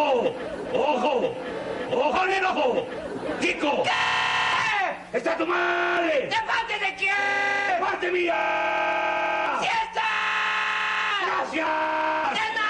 ¡Ojo! ¡Ojo! ¡Ojo en el ojo! ¡Kiko! ¿Qué? ¡Está tu madre! ¿De parte de quién? ¡De parte mía! ¡Siesta! ¡Gracias! ¡De nada!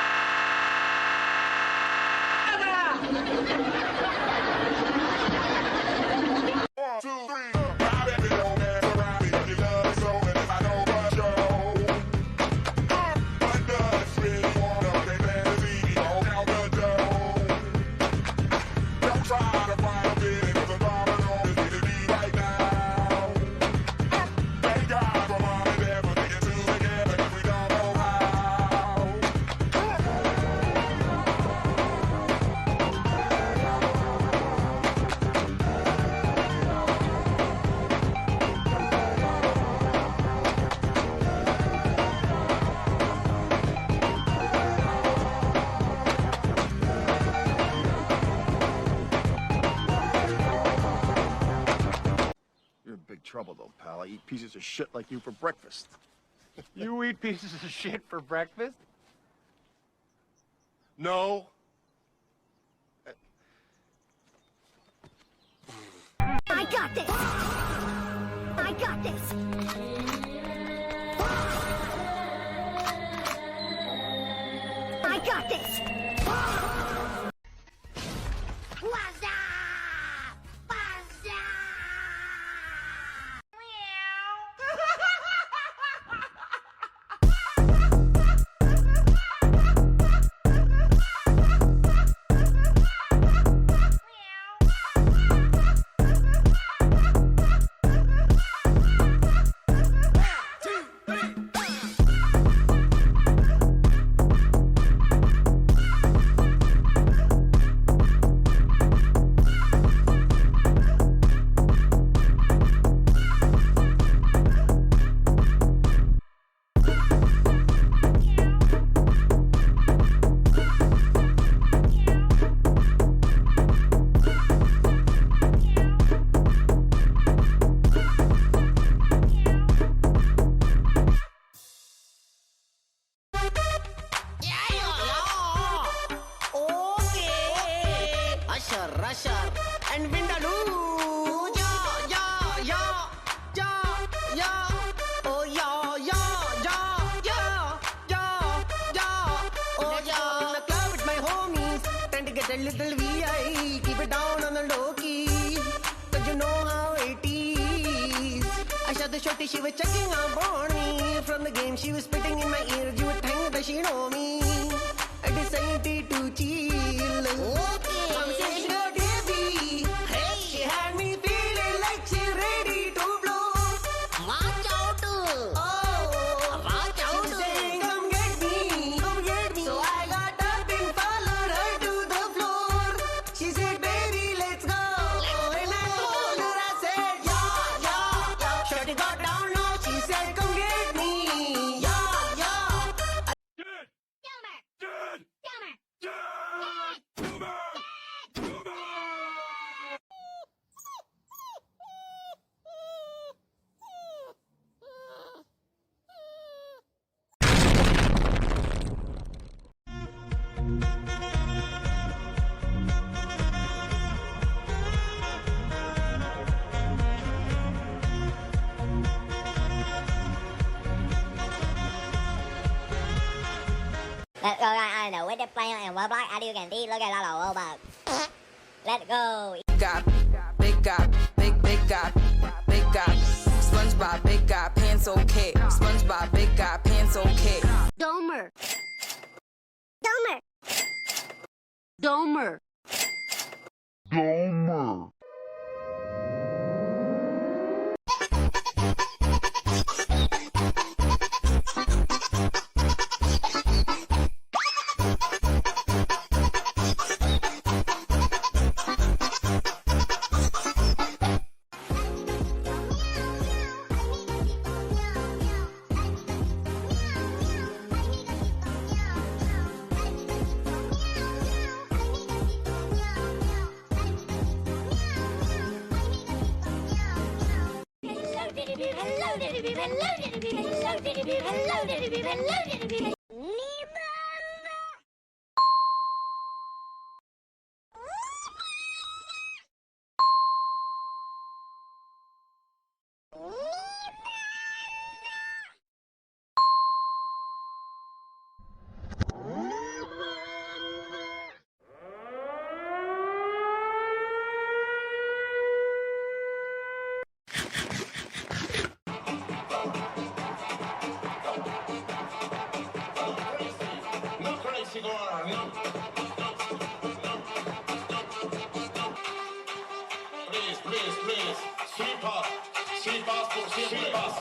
You're in big trouble, though, pal. I eat pieces of shit like you for breakfast. You eat pieces of shit for breakfast? No. I got this! I got this! I got this! Waza! Waza! Rusher and Vindaloo. Yeah, yeah, yeah, yeah, yeah. Oh, yeah, yeah, yeah, yeah, yeah, yeah. Oh, yeah. In the club with my homies, trying to get a little VI. Keep it down on the low key, but you know how it is. I saw the shorty, she was checking up on me. From the game, she was spitting in my ear. You would think that she know me. I decided to chill. Okay. I'm saying her baby. Hey. She had me feeling like she ready to blow. Watch out. Oh. Watch out. She saying, come get me. Come get me. So I got up and followed her to the floor. She said, baby, let's go. And I told her, I said, yeah, yeah, yeah. Shorty got down low. She said, come get me. Yeah, yeah. Let's go right on the with the player and what black as you can see, look at all over. Let's go. Got big got big got big got SpongeBob big got pants okay. SpongeBob big got pants okay. Domer. Domer. Domer. Domer. Hello, Please, sweep us, sweep us, sweep us,